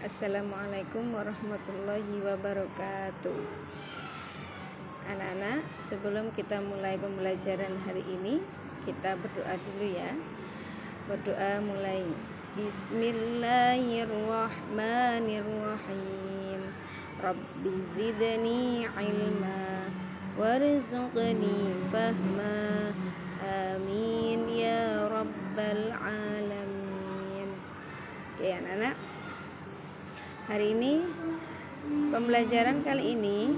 Assalamualaikum warahmatullahi wabarakatuh. Anak-anak, sebelum kita mulai pembelajaran hari ini, kita berdoa dulu ya. Berdoa mulai. Bismillahirrahmanirrahim. Rabbi zidni ilma warzuqni fahma. Amin ya rabbal alamin. Oke anak-anak, hari ini pembelajaran kali ini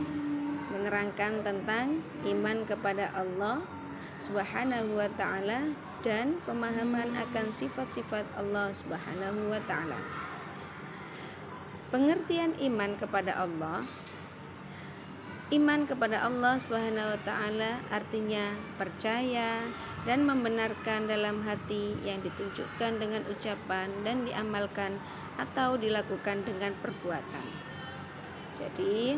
menerangkan tentang iman kepada Allah Subhanahu wa ta'ala dan pemahaman akan sifat-sifat Allah Subhanahu wa ta'ala. Pengertian iman kepada Allah. Iman kepada Allah Subhanahu wa ta'ala artinya percaya dan membenarkan dalam hati yang ditunjukkan dengan ucapan dan diamalkan atau dilakukan dengan perbuatan. Jadi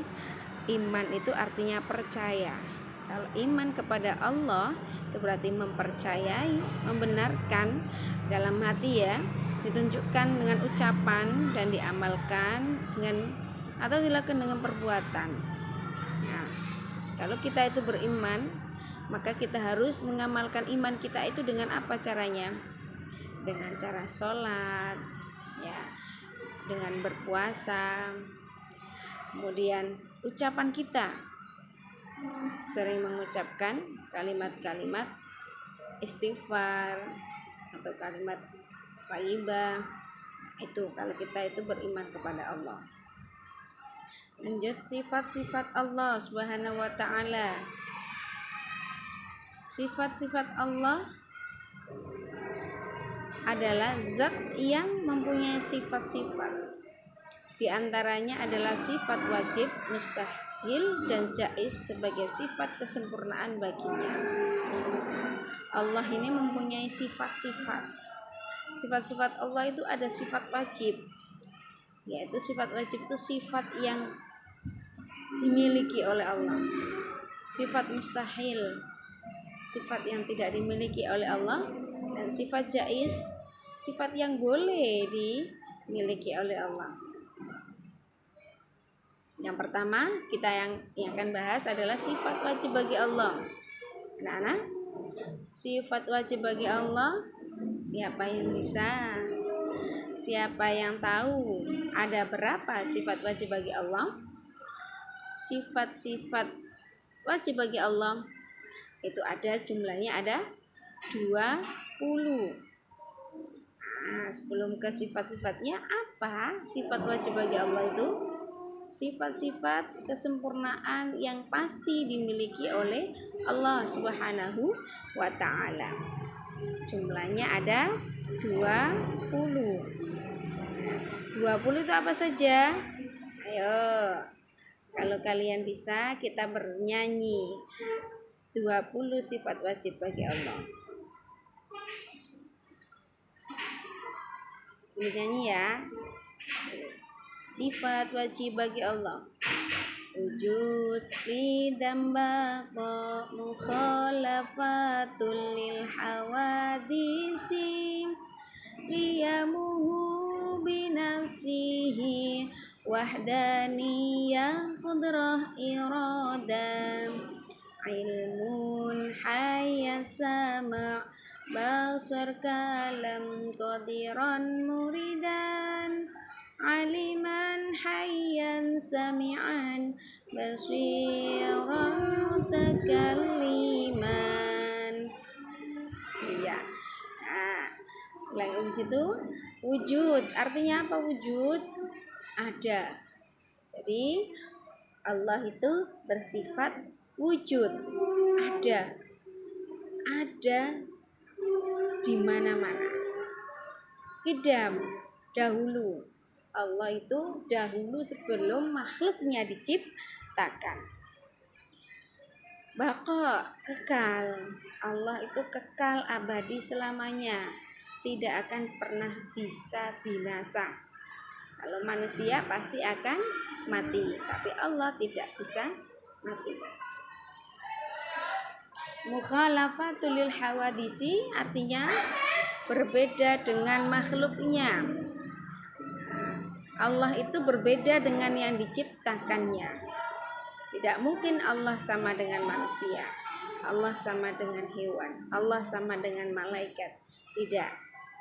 iman itu artinya percaya. Kalau iman kepada Allah itu berarti mempercayai, membenarkan dalam hati ya, ditunjukkan dengan ucapan dan diamalkan dengan atau dilakukan dengan perbuatan. Nah, kalau kita itu beriman, maka kita harus mengamalkan iman kita itu dengan apa caranya? Dengan cara sholat, ya, dengan berpuasa, kemudian ucapan kita sering mengucapkan kalimat-kalimat istighfar atau kalimat thayyibah. Itu kalau kita itu beriman kepada Allah. Lanjut, sifat-sifat Allah Subhanahu wa ta'ala. Sifat-sifat Allah adalah zat yang mempunyai sifat-sifat. Di antaranya adalah sifat wajib, mustahil, dan jaiz sebagai sifat kesempurnaan baginya. Allah ini mempunyai sifat-sifat. Sifat-sifat Allah itu ada sifat wajib, yaitu sifat wajib itu sifat yang dimiliki oleh Allah. Sifat mustahil, sifat yang tidak dimiliki oleh Allah. Dan sifat jaiz, sifat yang boleh dimiliki oleh Allah. Yang pertama kita yang akan bahas adalah sifat wajib bagi Allah. Anak-anak, sifat wajib bagi Allah, siapa yang bisa? Siapa yang tahu ada berapa sifat wajib bagi Allah? Sifat-sifat wajib bagi Allah itu ada jumlahnya ada 20. Nah, sebelum ke sifat-sifatnya, apa sifat wajib bagi Allah itu? Sifat-sifat kesempurnaan yang pasti dimiliki oleh Allah Subhanahu wa ta'ala. Jumlahnya ada 20. 20 itu apa saja? Ayo, kalau kalian bisa kita bernyanyi 20 sifat wajib bagi Allah. Nyanyi ya. Sifat wajib bagi Allah. Wujud qidam baqa mukhalafatul lil hawadisi qiyamuhu binafsihi wahdaniyah qudrah iradah ilmun hayat sama' basar kalam qadiran muridan aliman hayyan sami'an basiran mutakalliman. Iya. Nah, lagi di situ wujud. Artinya apa wujud? Ada. Jadi Allah itu bersifat wujud. Ada di mana-mana. Qidam, dahulu. Allah itu dahulu sebelum makhluknya diciptakan. Baqa, kekal. Allah itu kekal abadi selamanya, tidak akan pernah bisa binasa. Kalau manusia pasti akan mati, tapi Allah tidak bisa mati. Mukhalafatul lil hawadisi artinya berbeda dengan makhluknya. Allah itu berbeda dengan yang diciptakannya. Tidak mungkin Allah sama dengan manusia, Allah sama dengan hewan, Allah sama dengan malaikat. Tidak.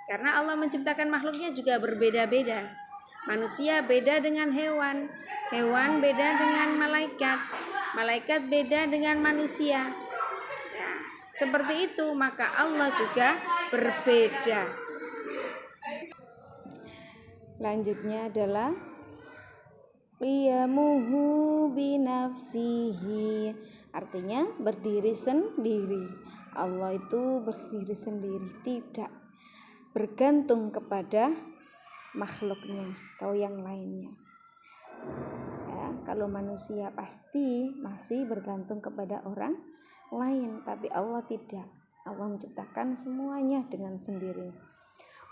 Karena Allah menciptakan makhluknya juga berbeda-beda. Manusia beda dengan hewan, hewan beda dengan malaikat, malaikat beda dengan manusia. Nah, seperti itu, maka Allah juga berbeda. Lanjutnya adalah qiyamuhu binafsihi, artinya berdiri sendiri. Allah itu berdiri sendiri, tidak bergantung kepada makhluknya atau yang lainnya. Ya, kalau manusia pasti masih bergantung kepada orang lain, tapi Allah tidak. Allah menciptakan semuanya dengan sendiri.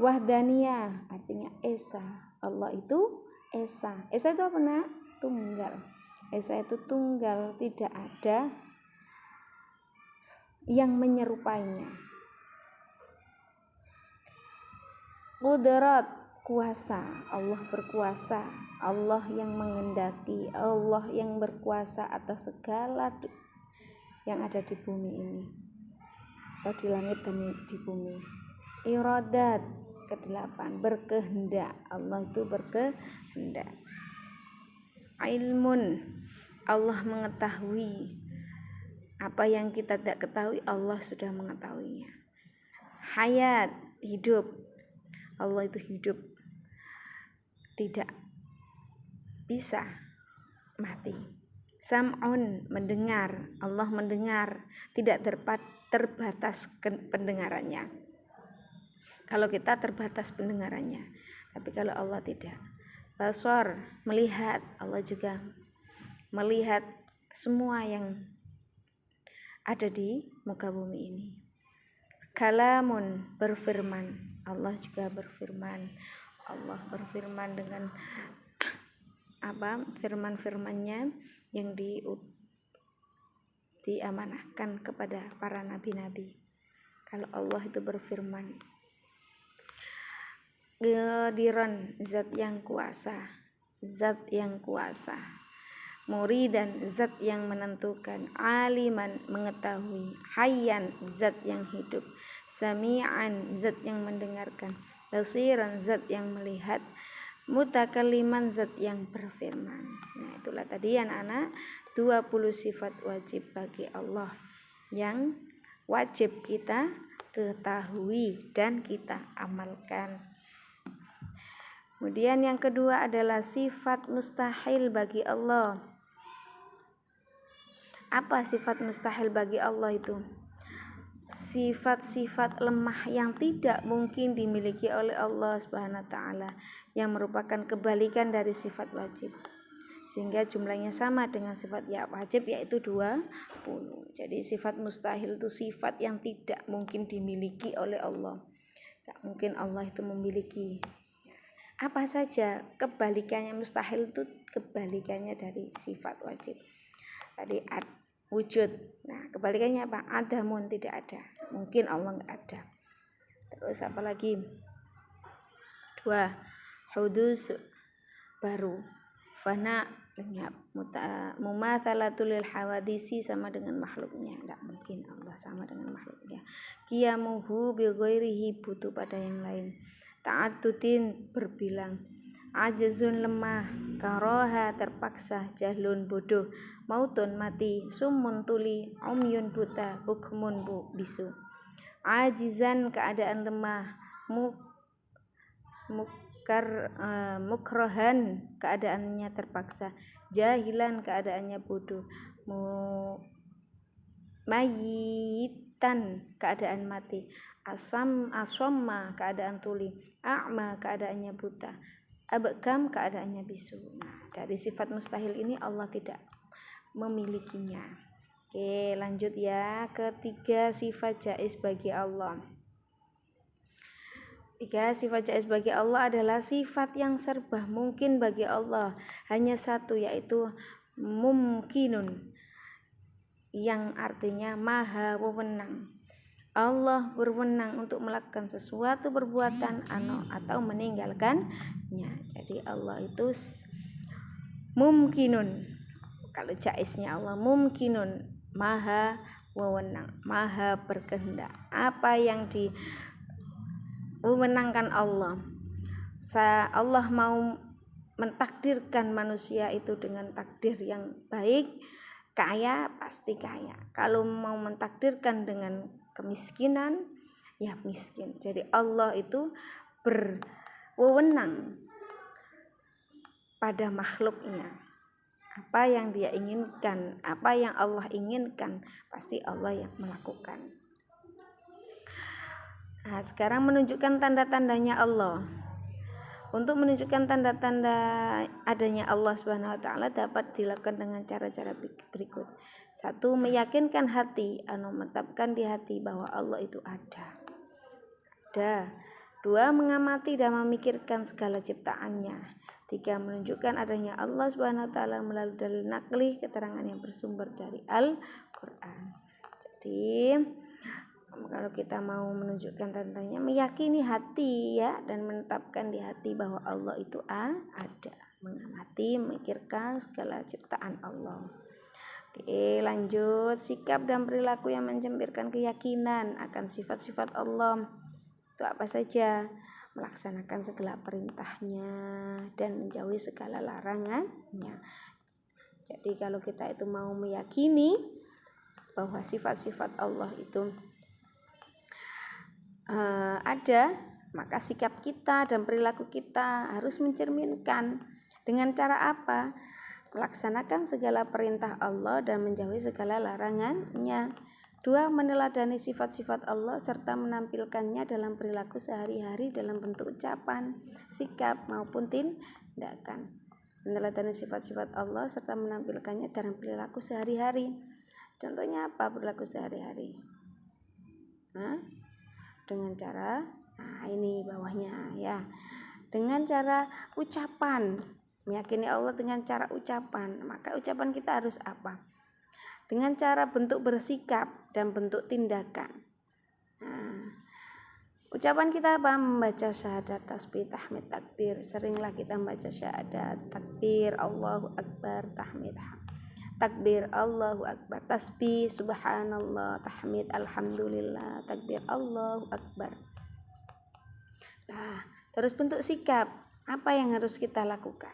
Wahdaniyah artinya esa. Allah itu esa. Esa itu apa nak? Tunggal. Esa itu tunggal, tidak ada yang menyerupainya. Qudrat, kuasa. Allah berkuasa. Allah yang mengendaki. Allah yang berkuasa atas segala yang ada di bumi ini, atau di langit dan di bumi. Iradat, ke-8, berkehendak. Allah itu berkehendak. Ilmun, Allah mengetahui apa yang kita tidak ketahui, Allah sudah mengetahuinya. Hayat, hidup. Allah itu hidup, tidak bisa mati. Sam'un, mendengar. Allah mendengar, tidak terbatas pendengarannya. Kalau kita terbatas pendengarannya, tapi kalau Allah tidak. Basar, melihat. Allah juga melihat semua yang ada di muka bumi ini. Kalamun, berfirman. Allah juga berfirman. Allah berfirman dengan firman-firmannya yang diamanahkan kepada para nabi-nabi. Kalau Allah itu berfirman, Qadiran, zat yang kuasa, zat yang kuasa. Muridan, zat yang menentukan. Aliman, mengetahui. Hayyan, zat yang hidup. Sami'an, zat yang mendengarkan. Basiran, zat yang melihat. Mutakalliman, zat yang berfirman. Nah, itulah tadi anak-anak 20 sifat wajib bagi Allah yang wajib kita ketahui dan kita amalkan. Kemudian yang kedua adalah sifat mustahil bagi Allah. Apa sifat mustahil bagi Allah itu? Sifat-sifat lemah yang tidak mungkin dimiliki oleh Allah Subhanahu wa taala, yang merupakan kebalikan dari sifat wajib, sehingga jumlahnya sama dengan sifat ya wajib, yaitu 20. Jadi sifat mustahil itu sifat yang tidak mungkin dimiliki oleh Allah. Tak mungkin Allah itu memiliki. Apa saja kebalikannya, mustahil itu kebalikannya dari sifat wajib. Tadi wujud. Nah, kebalikannya apa? Adamun, tidak ada. Mungkin Allah enggak ada. Terus apa lagi? 2. Hudus, baru. Fana, lenyap. Mumatsalatul lil hawadisi, sama dengan makhluknya. Enggak mungkin Allah sama dengan makhluknya. Qiyamuhu bi ghairihi, butuh pada yang lain. Ta'addudin, berbilang. Ajzun, lemah. Karoha, terpaksa. Jahlun, bodoh. Mautun, mati. Sumun, tuli. Umyun, buta. Bukmun, bisu. Ajizan, keadaan lemah. Mukrohan, keadaannya terpaksa. Jahilan, keadaannya bodoh. Mayitan, keadaan mati. Asomma, keadaan tuli. A'ma, keadaannya buta. Abkam, keadaannya bisu. Nah, dari sifat mustahil ini Allah tidak memilikinya. Oke, lanjut ya. Ketiga, sifat jaiz bagi Allah. 3 sifat jaiz bagi Allah adalah sifat yang serba mungkin bagi Allah. Hanya satu, yaitu mumkinun, yang artinya maha wewenang. Allah berwenang untuk melakukan sesuatu perbuatan atau meninggalkannya. Jadi Allah itu mumkinun. Kalau jaiznya Allah mumkinun, maha wewenang, maha berkehendak. Apa yang diwenangkan Allah, Allah mau mentakdirkan manusia itu dengan takdir yang baik, kaya pasti kaya. Kalau mau mentakdirkan dengan kemiskinan, ya miskin. Jadi Allah itu berwenang pada makhluknya. Apa yang dia inginkan, apa yang Allah inginkan, pasti Allah yang melakukan. Nah, sekarang menunjukkan tanda-tandanya Allah. Untuk menunjukkan tanda-tanda adanya Allah Subhanahu wa taala dapat dilakukan dengan cara-cara berikut. 1. Meyakinkan hati, menetapkan di hati bahwa Allah itu ada. 2. Mengamati dan memikirkan segala ciptaannya. 3. Menunjukkan adanya Allah Subhanahu wa taala melalui dalil nakli, keterangan yang bersumber dari Al-Qur'an. Jadi kalau kita mau menunjukkan tandanya, meyakini hati ya, dan menetapkan di hati bahwa Allah itu ada. Mengamati, memikirkan segala ciptaan Allah. Oke, lanjut. Sikap dan perilaku yang menjempirkan keyakinan akan sifat-sifat Allah. Itu apa saja? Melaksanakan segala perintahnya dan menjauhi segala larangannya. Jadi kalau kita itu mau meyakini bahwa sifat-sifat Allah itu ada, maka sikap kita dan perilaku kita harus mencerminkan. Dengan cara apa? Melaksanakan segala perintah Allah dan menjauhi segala larangannya. 2. Meneladani sifat-sifat Allah serta menampilkannya dalam perilaku sehari-hari dalam bentuk ucapan, sikap maupun tindakan. Meneladani sifat-sifat Allah serta menampilkannya dalam perilaku sehari-hari. Contohnya apa perilaku sehari-hari? Dengan cara, ini bawahnya ya. Dengan cara ucapan, meyakini Allah dengan cara ucapan. Maka ucapan kita harus apa? Dengan cara bentuk bersikap dan bentuk tindakan. Ucapan kita apa? Membaca syahadat, tasbih, tahmid, takbir. Seringlah kita membaca syahadat, takbir, Allahu Akbar, tahmid, takbir, Allahu Akbar, tasbih, subhanallah, tahmid, alhamdulillah, takbir, Allahu Akbar. Nah, terus bentuk sikap, apa yang harus kita lakukan?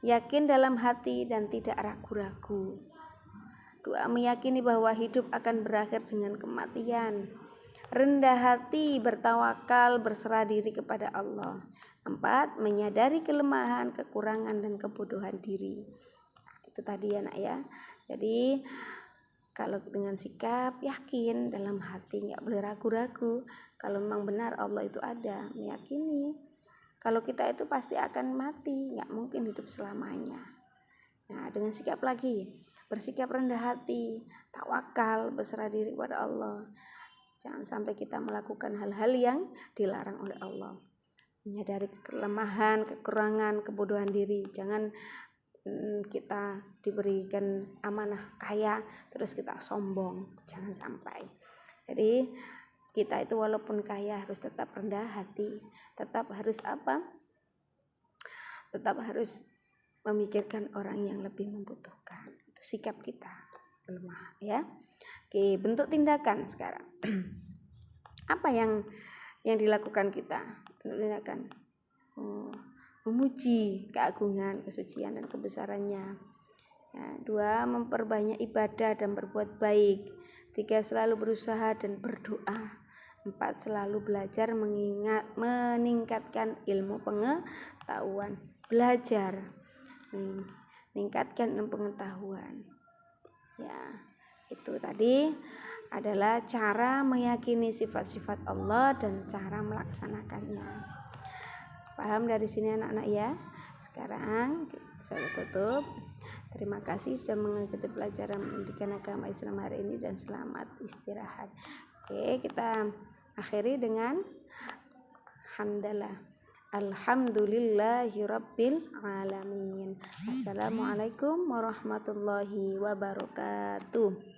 Yakin dalam hati dan tidak ragu-ragu. 2. Meyakini bahwa hidup akan berakhir dengan kematian. Rendah hati, bertawakal, berserah diri kepada Allah. 4. Menyadari kelemahan, kekurangan, dan kebodohan diri. Itu tadi ya nak ya. Jadi kalau dengan sikap yakin dalam hati, nggak boleh ragu-ragu. Kalau memang benar Allah itu ada, meyakini. Kalau kita itu pasti akan mati, nggak mungkin hidup selamanya. Nah, dengan sikap lagi, bersikap rendah hati, tawakal, berserah diri kepada Allah. Jangan sampai kita melakukan hal-hal yang dilarang oleh Allah. Menyadari kelemahan, kekurangan, kebodohan diri. Jangan kita diberikan amanah kaya terus kita sombong, jangan sampai. Jadi kita itu walaupun kaya harus tetap rendah hati, tetap harus apa? Tetap harus memikirkan orang yang lebih membutuhkan. Itu sikap kita lemah ya. Oke, bentuk tindakan sekarang. Apa yang dilakukan kita? Bentuk tindakan. Memuji keagungan, kesucian, dan kebesarannya. 2. Memperbanyak ibadah dan berbuat baik. 3. Selalu berusaha dan berdoa. 4. Selalu belajar meningkatkan ilmu pengetahuan. Belajar, meningkatkan ilmu pengetahuan. Ya, itu tadi adalah cara meyakini sifat-sifat Allah dan cara melaksanakannya. Paham dari sini anak-anak ya? Sekarang saya tutup. Terima kasih sudah mengikuti pelajaran pendidikan agama Islam hari ini dan selamat istirahat. Oke, kita akhiri dengan hamdalah. Alhamdulillahirabbil alamin. Assalamualaikum warahmatullahi wabarakatuh.